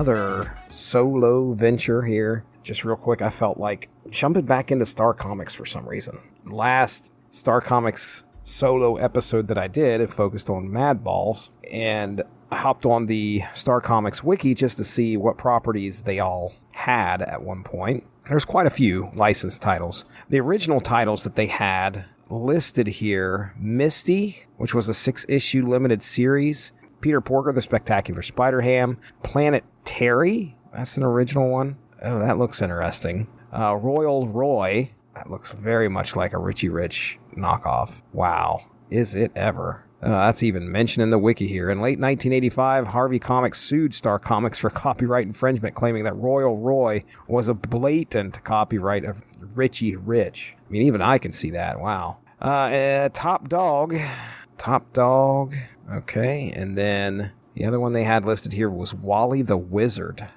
another solo venture here. Just real quick, I felt like jumping back into Star Comics for some reason. Last Star Comics solo episode that I did, it focused on Madballs, and I hopped on the Star Comics wiki just to see what properties they all had at one point. There's quite a few licensed titles. The original titles that they had listed here, Misty, which was a 6-issue limited series, Peter Porker, the Spectacular Spider-Ham, Planet Terry, that's an original one. Oh, that looks interesting. Royal Roy, that looks very much like a Richie Rich knockoff. Wow, is it ever? That's even mentioned in the wiki here. In late 1985, Harvey Comics sued Star Comics for copyright infringement, claiming that Royal Roy was a blatant copyright of Richie Rich. I mean, even I can see that. Wow. Top Dog. Okay, and then the other one they had listed here was Wally the Wizard.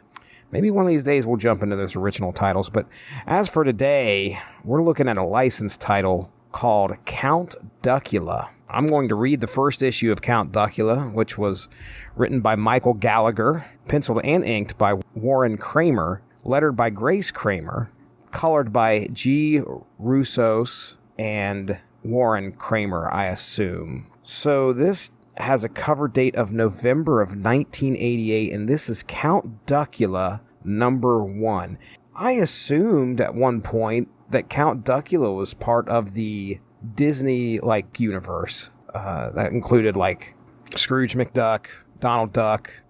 Maybe one of these days we'll jump into those original titles, but as for today, we're looking at a licensed title called Count Duckula. I'm going to read the first issue of Count Duckula, which was written by Michael Gallagher, penciled and inked by Warren Kramer, lettered by Grace Kramer, colored by G. Russos and Warren Kramer, I assume. So this has a cover date of November of 1988, and this is Count Duckula #1. I assumed at one point that Count Duckula was part of the Disney universe that included Scrooge McDuck, Donald Duck,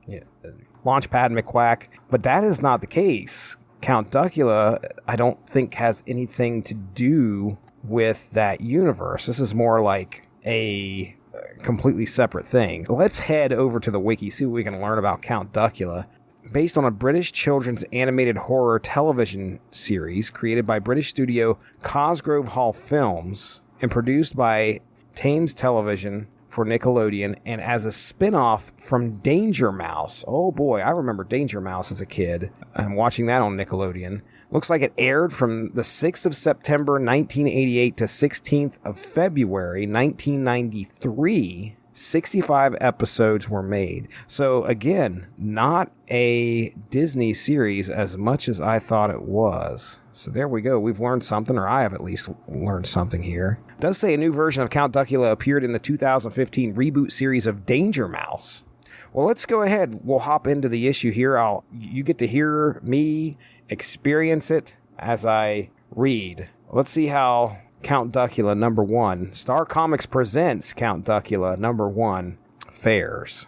Launchpad McQuack, but that is not the case. Count Duckula, I don't think, has anything to do with that universe. This is more like a completely separate thing. Let's head over to the wiki, see what we can learn about Count Duckula. Based on a British children's animated horror television series created by British studio Cosgrove Hall Films and produced by Thames Television for Nickelodeon, and as a spin-off from Danger Mouse. Oh boy, I remember Danger Mouse as a kid. I'm watching that on Nickelodeon. Looks like it aired from the 6th of September 1988 to 16th of February 1993. 65 episodes were made. So again, not a Disney series as much as I thought it was. So there we go. We've learned something, or I have at least learned something here. It does say a new version of Count Duckula appeared in the 2015 reboot series of Danger Mouse. Well, let's go ahead. We'll hop into the issue here. You get to hear me experience it as I read. Let's see how Count Duckula #1, Star Comics presents Count Duckula #1, fares.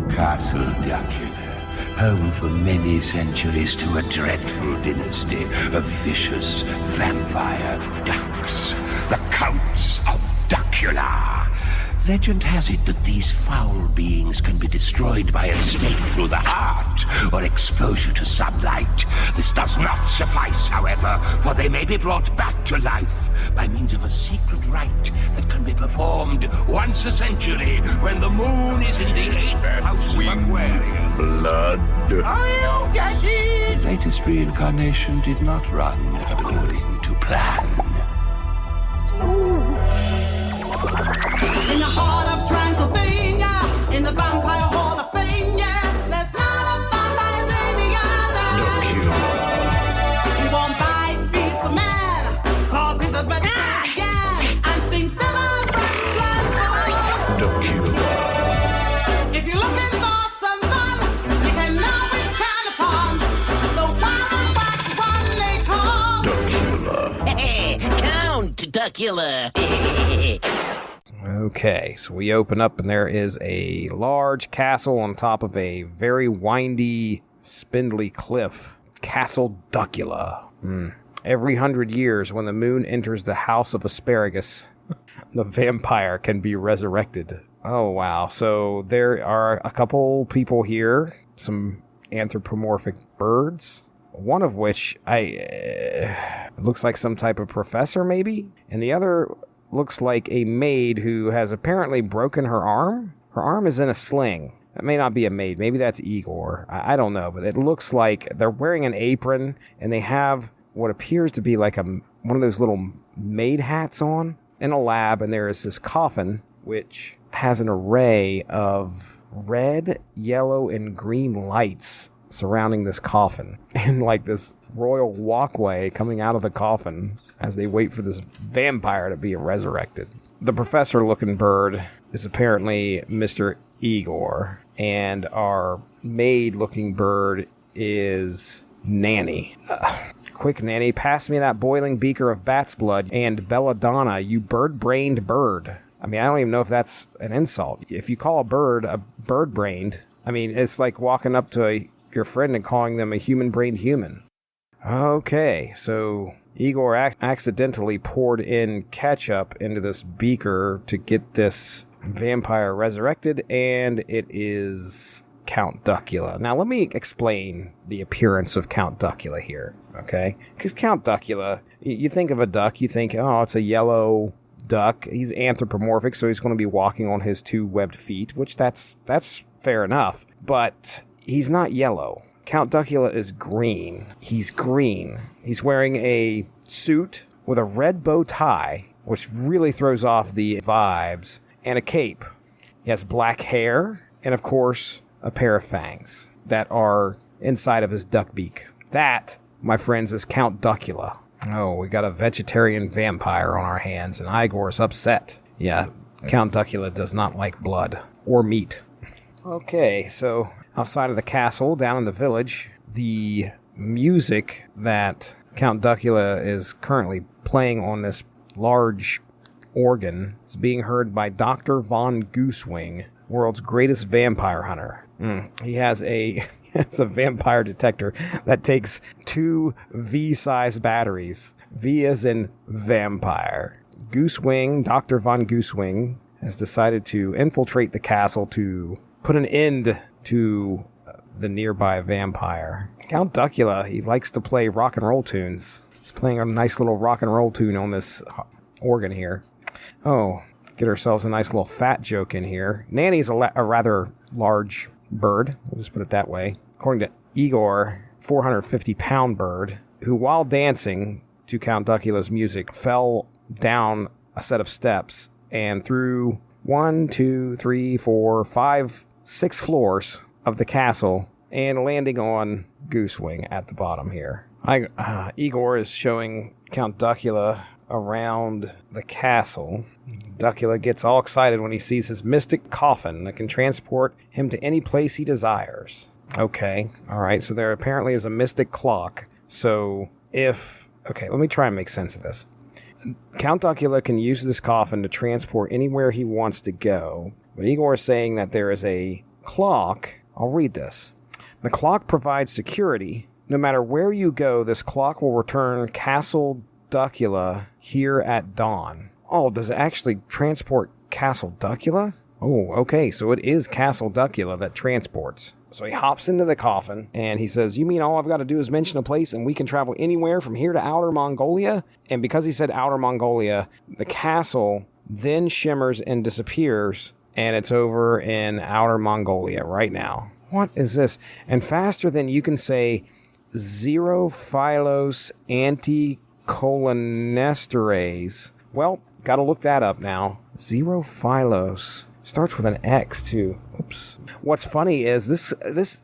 Castle Duckula, home for many centuries to a dreadful dynasty of vicious vampire ducks, the Counts of Duckula. Legend has it that these foul beings can be destroyed by a stake through the heart or exposure to sunlight. This does not suffice, however, for they may be brought back to life by means of a secret rite that can be performed once a century when the moon is in the 8th house of Aquarius. Blood. Are you getting? The latest reincarnation did not run according to plan. In the heart of Transylvania, in the Vampire Hall of Fame, yeah, there's not a vampire any other. He won't bite, beast the man, cause he's a vegetarian again, and things never run Duckula. If you're looking for some fun, you can always count upon the wild back one they call Duckula. Count Duckula. Okay, so we open up and there is a large castle on top of a very windy, spindly cliff. Castle Duckula. Every 100 years, when the moon enters the House of Asparagus, the vampire can be resurrected. Oh, wow. So there are a couple people here, some anthropomorphic birds, one of which looks like some type of professor, maybe? And the other looks like a maid who has apparently broken her arm. Her arm is in a sling. That may not be a maid. Maybe that's Igor. I don't know, but it looks like they're wearing an apron and they have what appears to be like one of those little maid hats on in a lab, and there is this coffin which has an array of red, yellow, and green lights surrounding this coffin, and like this royal walkway coming out of the coffin as they wait for this vampire to be resurrected. The professor-looking bird is apparently Mr. Igor, and our maid-looking bird is Nanny. Quick, Nanny, pass me that boiling beaker of bat's blood, and belladonna, you bird-brained bird. I mean, I don't even know if that's an insult. If you call a bird-brained, I mean, it's like walking up to your friend and calling them a human-brained human. Okay, so Igor accidentally poured in ketchup into this beaker to get this vampire resurrected, and it is Count Duckula. Now, let me explain the appearance of Count Duckula here, okay? Because Count Duckula, you think of a duck, you think, oh, it's a yellow duck. He's anthropomorphic, so he's going to be walking on his two webbed feet, which that's fair enough. But he's not yellow. Count Duckula is green. He's green. He's wearing a suit with a red bow tie, which really throws off the vibes, and a cape. He has black hair, and of course, a pair of fangs that are inside of his duck beak. That, my friends, is Count Duckula. Oh, we got a vegetarian vampire on our hands, and Igor's upset. Yeah, Count Duckula does not like blood or meat. Okay, so outside of the castle, down in the village, the music that Count Duckula is currently playing on this large organ is being heard by Dr. Von Goosewing, world's greatest vampire hunter. He has a vampire detector that takes 2 V-sized batteries. V as in vampire. Goosewing, Dr. Von Goosewing, has decided to infiltrate the castle to put an end to the nearby vampire. Count Duckula, he likes to play rock and roll tunes. He's playing a nice little rock and roll tune on this organ here. Oh, get ourselves a nice little fat joke in here. Nanny's a rather large bird, we'll just put it that way. According to Igor, 450-pound bird, who while dancing to Count Duckula's music fell down a set of steps and through 1, 2, 3, 4, 5, 6 floors of the castle and landing on Goosewing at the bottom here. Igor is showing Count Duckula around the castle. Duckula gets all excited when he sees his mystic coffin that can transport him to any place he desires. Okay, alright, so there apparently is a mystic clock. So okay, let me try and make sense of this. Count Duckula can use this coffin to transport anywhere he wants to go, but Igor is saying that there is a clock. I'll read this. The clock provides security. No matter where you go, this clock will return Castle Duckula here at dawn. Oh, does it actually transport Castle Duckula? Oh, okay, so it is Castle Duckula that transports. So he hops into the coffin, and he says, you mean all I've got to do is mention a place, and we can travel anywhere from here to Outer Mongolia? And because he said Outer Mongolia, the castle then shimmers and disappears, and it's over in Outer Mongolia right now. What is this? And faster than you can say Xerophilos anticholinesterase. Well, gotta look that up now. Xerophilos. Starts with an X, too. Oops. What's funny is this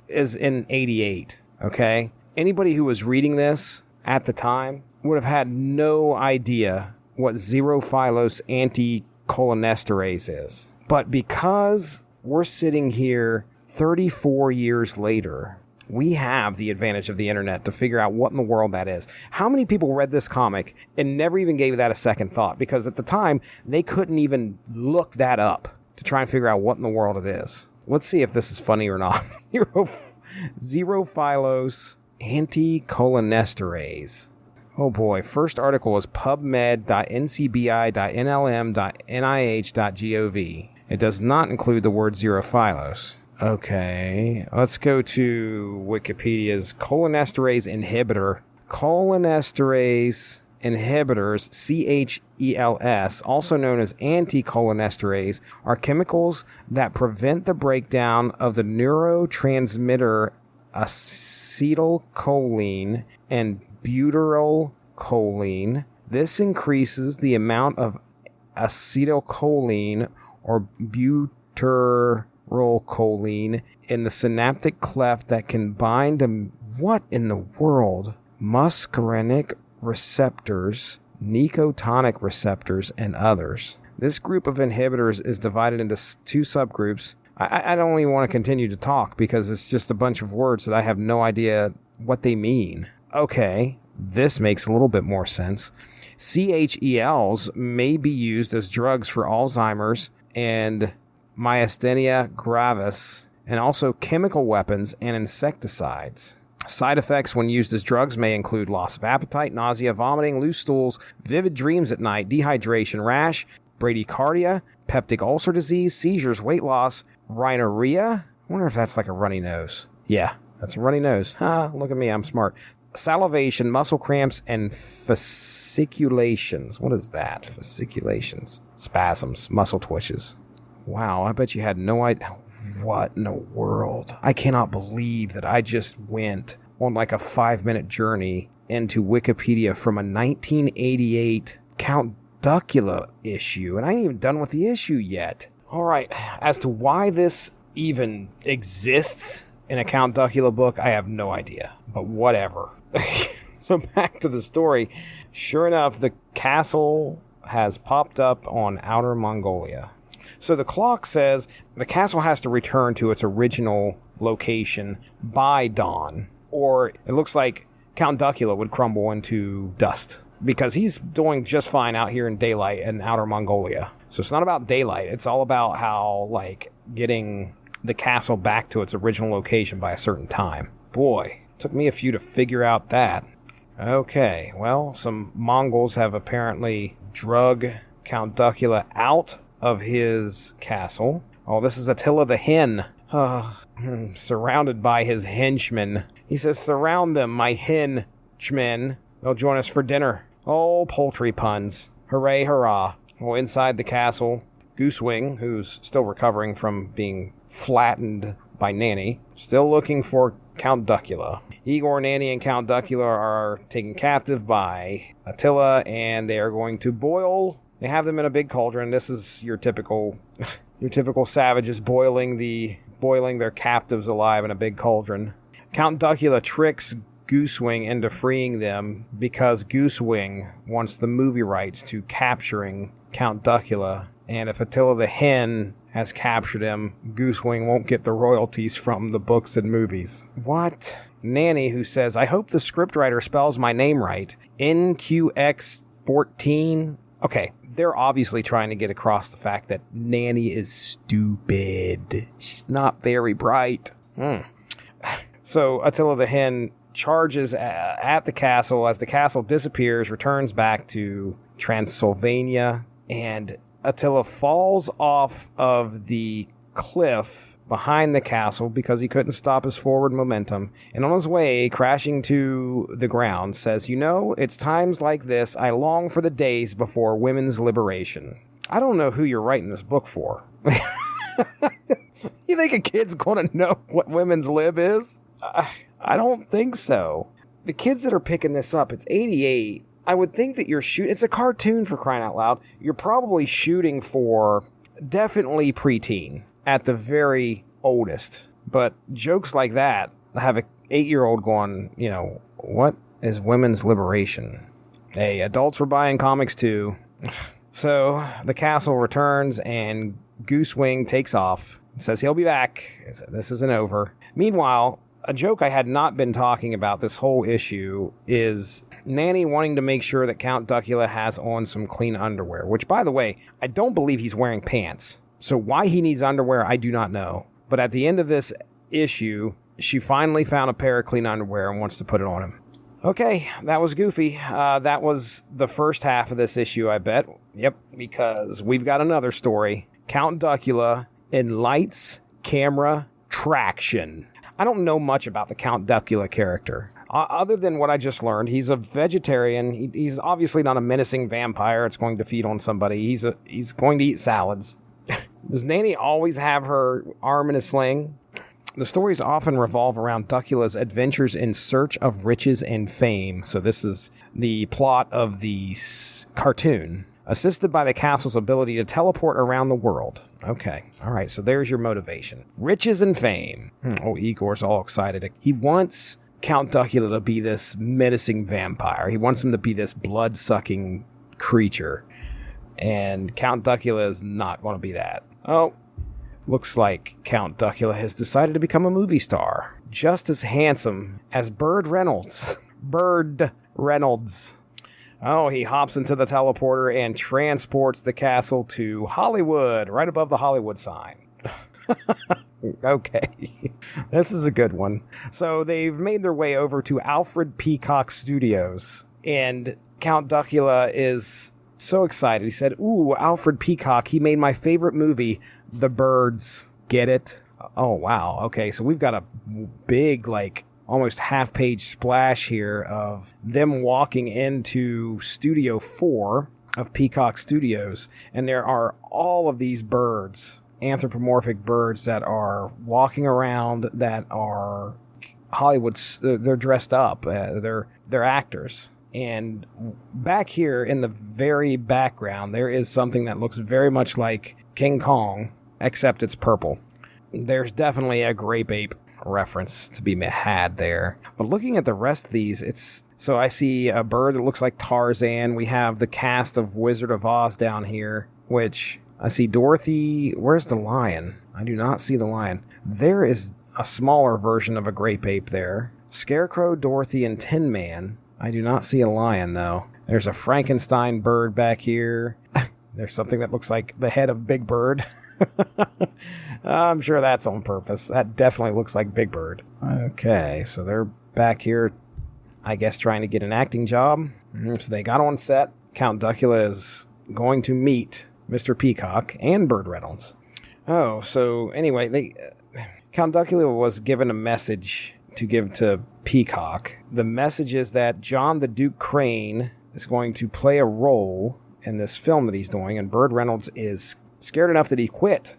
is in 88, okay? Anybody who was reading this at the time would have had no idea what Xerophilos anticholinesterase is. But because we're sitting here 34 years later, we have the advantage of the internet to figure out what in the world that is. How many people read this comic and never even gave that a second thought? Because at the time, they couldn't even look that up to try and figure out what in the world it is. Let's see if this is funny or not. Xerophilos anticholinesterase. Oh boy, first article is pubmed.ncbi.nlm.nih.gov. It does not include the word Xerophilos. Okay, let's go to Wikipedia's cholinesterase inhibitor. Cholinesterase inhibitors, CHELS, also known as anticholinesterase, are chemicals that prevent the breakdown of the neurotransmitter acetylcholine and butyrylcholine. This increases the amount of acetylcholine or acetylcholine in the synaptic cleft that can bind to, what in the world? Muscarinic receptors, nicotinic receptors, and others. This group of inhibitors is divided into two subgroups. I don't even want to continue to talk because it's just a bunch of words that I have no idea what they mean. Okay, this makes a little bit more sense. CHELs may be used as drugs for Alzheimer's and myasthenia gravis, and also chemical weapons and insecticides. Side effects when used as drugs may include loss of appetite, nausea, vomiting, loose stools, vivid dreams at night, dehydration, rash, bradycardia, peptic ulcer disease, seizures, weight loss, rhinorrhea. I wonder if that's like a runny nose. Yeah, that's a runny nose. Look at me, I'm smart. Salivation, muscle cramps, and fasciculations. What is that? Fasciculations. Spasms, muscle twitches. Wow, I bet you had no idea. What in the world? I cannot believe that I just went on like a 5-minute journey into Wikipedia from a 1988 Count Duckula issue, and I ain't even done with the issue yet. All right, as to why this even exists in a Count Duckula book, I have no idea, but whatever. So back to the story. Sure enough, the castle has popped up on Outer Mongolia. So the clock says the castle has to return to its original location by dawn, or it looks like Count Duckula would crumble into dust because he's doing just fine out here in daylight in Outer Mongolia. So it's not about daylight. It's all about how, like, getting the castle back to its original location by a certain time. Boy, took me a few to figure out that. Okay, well, some Mongols have apparently drug Count Duckula out of his castle. Oh, this is Attila the Hen. Surrounded by his henchmen. He says, surround them, my henchmen. They'll join us for dinner. Oh, poultry puns. Hooray, hurrah. Well, inside the castle, Goosewing, who's still recovering from being flattened by Nanny, still looking for Count Duckula. Igor, Nanny, and Count Duckula are taken captive by Attila, and they are going to boil. They have them in a big cauldron. This is your typical savages boiling their captives alive in a big cauldron. Count Duckula tricks Goosewing into freeing them because Goosewing wants the movie rights to capturing Count Duckula, and if Attila the Hen has captured him, Goosewing won't get the royalties from the books and movies. What? Nanny, who says, I hope the scriptwriter spells my name right. NQX14. Okay, they're obviously trying to get across the fact that Nanny is stupid. She's not very bright. So Attila the Hen charges at the castle. As the castle disappears, returns back to Transylvania, and Attila falls off of the cliff behind the castle because he couldn't stop his forward momentum, and on his way crashing to the ground says, you know, it's times like this I long for the days before women's liberation. I don't know who you're writing this book for. You think a kid's going to know what women's lib is? I don't think so. The kids that are picking this up, it's 88. I would think that you're shooting... It's a cartoon, for crying out loud. You're probably shooting for definitely preteen at the very oldest. But jokes like that have an 8-year-old going, you know, what is women's liberation? Hey, adults were buying comics too. So the castle returns and Goosewing takes off. Says he'll be back. This isn't over. Meanwhile, a joke I had not been talking about this whole issue is Nanny wanting to make sure that Count Duckula has on some clean underwear, which, by the way, I don't believe he's wearing pants. So why he needs underwear, I do not know. But at the end of this issue, she finally found a pair of clean underwear and wants to put it on him. Okay, that was goofy. That was the first half of this issue, I bet. Yep, because we've got another story. Count Duckula in Lights, Camera, Traction. I don't know much about the Count Duckula character. Other than what I just learned, he's a vegetarian. He's obviously not a menacing vampire. It's going to feed on somebody. He's going to eat salads. Does Nanny always have her arm in a sling? The stories often revolve around Duckula's adventures in search of riches and fame. So this is the plot of the cartoon. assisted by the castle's ability to teleport around the world. Okay, all right, so there's your motivation. Riches and fame. Oh, Igor's all excited. He wants Count Duckula to be this menacing vampire. He wants him to be this blood-sucking creature. And Count Duckula is not going to be that. Oh, looks like Count Duckula has decided to become a movie star. Just as handsome as Bird Reynolds. Bird Reynolds. Oh, he hops into the teleporter and transports the castle to Hollywood, right above the Hollywood sign. Okay, this is a good one. So they've made their way over to Alfred Peacock Studios, and Count Duckula is so excited. He said, "Ooh, Alfred Peacock, he made my favorite movie, The Birds." Get it? Oh, wow. Okay, so we've got a big, like, almost half-page splash here of them walking into Studio 4 of Peacock Studios, and there are all of these birds, anthropomorphic birds that are walking around, that are Hollywood. They're dressed up. They're actors. And back here in the very background, there is something that looks very much like King Kong, except it's purple. There's definitely a grape ape reference to be had there. But looking at the rest of these, so I see a bird that looks like Tarzan. We have the cast of Wizard of Oz down here, which I see Dorothy. Where's the lion? I do not see the lion. There is a smaller version of a grape ape there. Scarecrow, Dorothy, and Tin Man. I do not see a lion, though. There's a Frankenstein bird back here. There's something that looks like the head of Big Bird. I'm sure that's on purpose. That definitely looks like Big Bird. Okay, so they're back here, I guess, trying to get an acting job. So they got on set. Count Duckula is going to meet Mr. Peacock and Bird Reynolds. Oh, so anyway, Count Duckula was given a message to give to Peacock. The message is that John the Duke Crane is going to play a role in this film that he's doing, and Bird Reynolds is scared enough that he quit.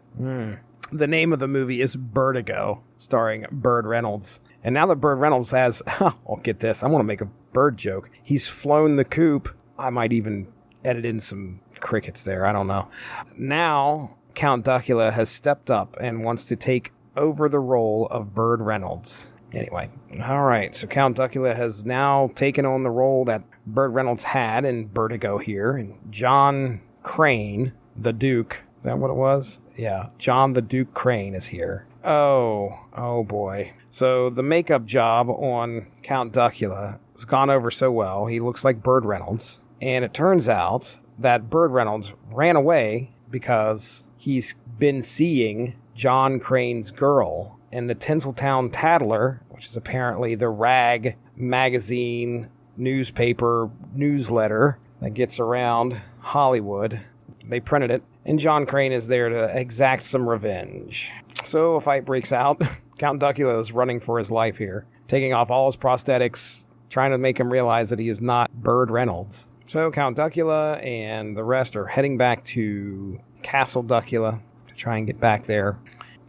The name of the movie is Birdigo, starring Bird Reynolds. And now that Bird Reynolds has, I'll get this, I want to make a bird joke. He's flown the coop. I might even edit in some crickets there, I don't know. Now, Count Duckula has stepped up and wants to take over the role of Bird Reynolds. Anyway, all right, so Count Duckula has now taken on the role that Bird Reynolds had in Birdigo here, and John Crane, the Duke, is that what it was? Yeah, John the Duke Crane is here. Oh boy. So the makeup job on Count Duckula has gone over so well. He looks like Bird Reynolds, and it turns out that Bird Reynolds ran away because he's been seeing John Crane's girl in the Tinseltown Tattler, which is apparently the rag magazine newspaper newsletter that gets around Hollywood. They printed it, and John Crane is there to exact some revenge. So a fight breaks out. Count Duckula is running for his life here, taking off all his prosthetics, trying to make him realize that he is not Bird Reynolds. So Count Duckula and the rest are heading back to Castle Duckula to try and get back there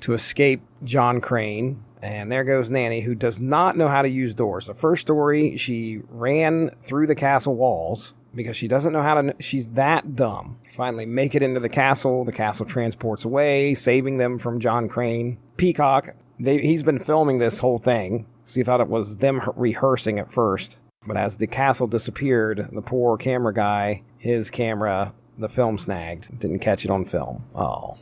to escape John Crane. And there goes Nanny, who does not know how to use doors. The first story, she ran through the castle walls because she doesn't know how to. She's that dumb. Finally make it into the castle. The castle transports away, saving them from John Crane. Peacock, he's been filming this whole thing because he thought it was them rehearsing at first. But as the castle disappeared, the poor camera guy, his camera, the film snagged. Didn't catch it on film. Oh.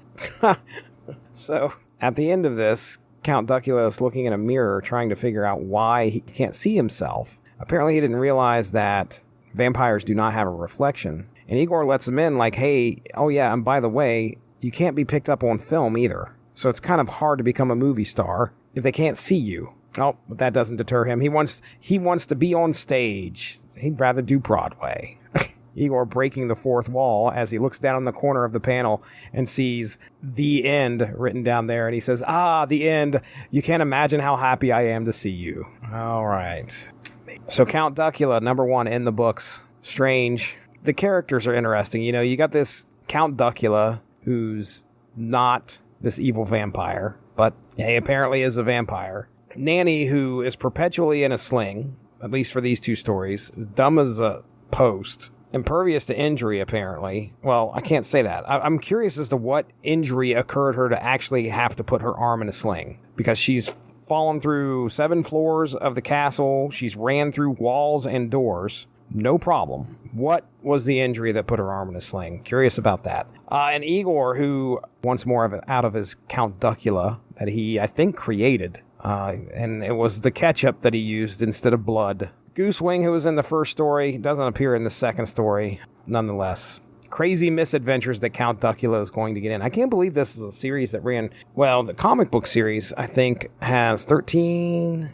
So at the end of this, Count Duckula is looking in a mirror trying to figure out why he can't see himself. Apparently he didn't realize that vampires do not have a reflection. And Igor lets him in like, hey, oh yeah, and by the way, you can't be picked up on film either. So it's kind of hard to become a movie star if they can't see you. Oh, but that doesn't deter him. He wants to be on stage. He'd rather do Broadway. Igor breaking the fourth wall as he looks down in the corner of the panel and sees "The End" written down there. And he says, the end. You can't imagine how happy I am to see you. All right. So Count Duckula, number 1 in the books. Strange. The characters are interesting. You know, you got this Count Duckula who's not this evil vampire, but he apparently is a vampire. Nanny, who is perpetually in a sling, at least for these two stories, is dumb as a post. impervious to injury, apparently. Well, I can't say that. I'm curious as to what injury occurred her to actually have to put her arm in a sling, because she's fallen through 7 floors of the castle. She's ran through walls and doors. No problem. What was the injury that put her arm in a sling? Curious about that. And Igor, who wants more of it out of his Count Duckula that he, I think, created. And it was the ketchup that he used instead of blood. Goosewing, who was in the first story, doesn't appear in the second story, nonetheless. Crazy misadventures that Count Duckula is going to get in. I can't believe this is a series that ran, well, the comic book series, I think, has 15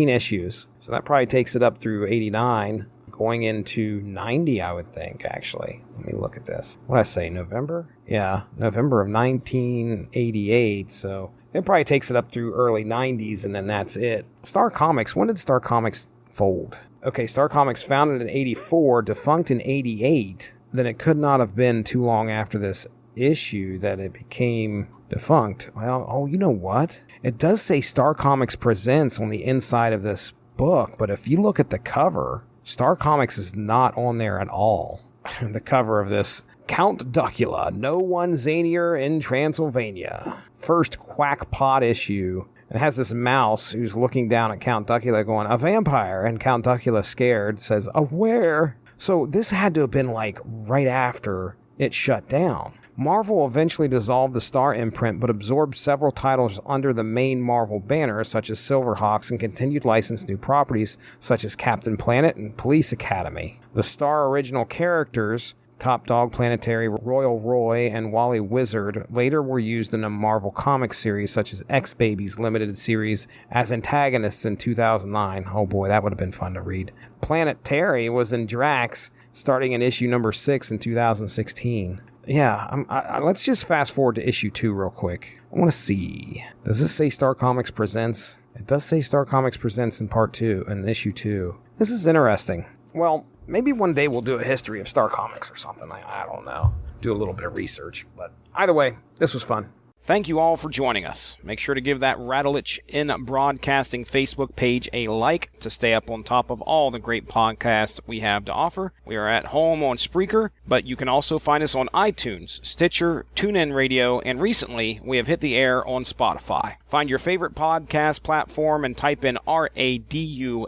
issues. So that probably takes it up through 89, going into 90, I would think, actually. Let me look at this. What did I say, November? Yeah, November of 1988, so it probably takes it up through early 90s, and then that's it. Star Comics, when did Star Comics fold? Okay, Star Comics founded in 84, defunct in 88. Then it could not have been too long after this issue that it became defunct. Well, oh, you know what? It does say Star Comics Presents on the inside of this book, but if you look at the cover, Star Comics is not on there at all. The cover of this, Count Duckula, no one zanier in Transylvania. First Quackpot issue. It has this mouse who's looking down at Count Duckula going, a vampire, and Count Duckula, scared, says, where? So this had to have been like right after it shut down. Marvel eventually dissolved the Star imprint, but absorbed several titles under the main Marvel banner, such as Silverhawks, and continued to license new properties, such as Captain Planet and Police Academy. The Star original characters, Top Dog Planetary, Royal Roy, and Wally Wizard, later were used in a Marvel Comics series, such as X-Babies Limited Series, as antagonists in 2009. Oh boy, that would have been fun to read. Planet Terry was in Drax, starting in issue number 6 in 2016. Yeah, let's just fast forward to issue 2 real quick. I want to see. Does this say Star Comics Presents? It does say Star Comics Presents in part 2, in issue 2. This is interesting. Well, maybe one day we'll do a history of Star Comics or something. I don't know. Do a little bit of research. But either way, this was fun. Thank you all for joining us. Make sure to give that Rattlich in Broadcasting Facebook page a like to stay up on top of all the great podcasts we have to offer. We are at home on Spreaker, but you can also find us on iTunes, Stitcher, TuneIn Radio, and recently we have hit the air on Spotify. Find your favorite podcast platform and type in RADULICH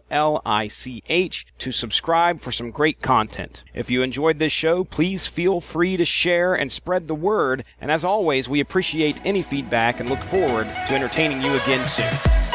to subscribe for some great content. If you enjoyed this show, please feel free to share and spread the word. And as always, we appreciate any feedback and look forward to entertaining you again soon.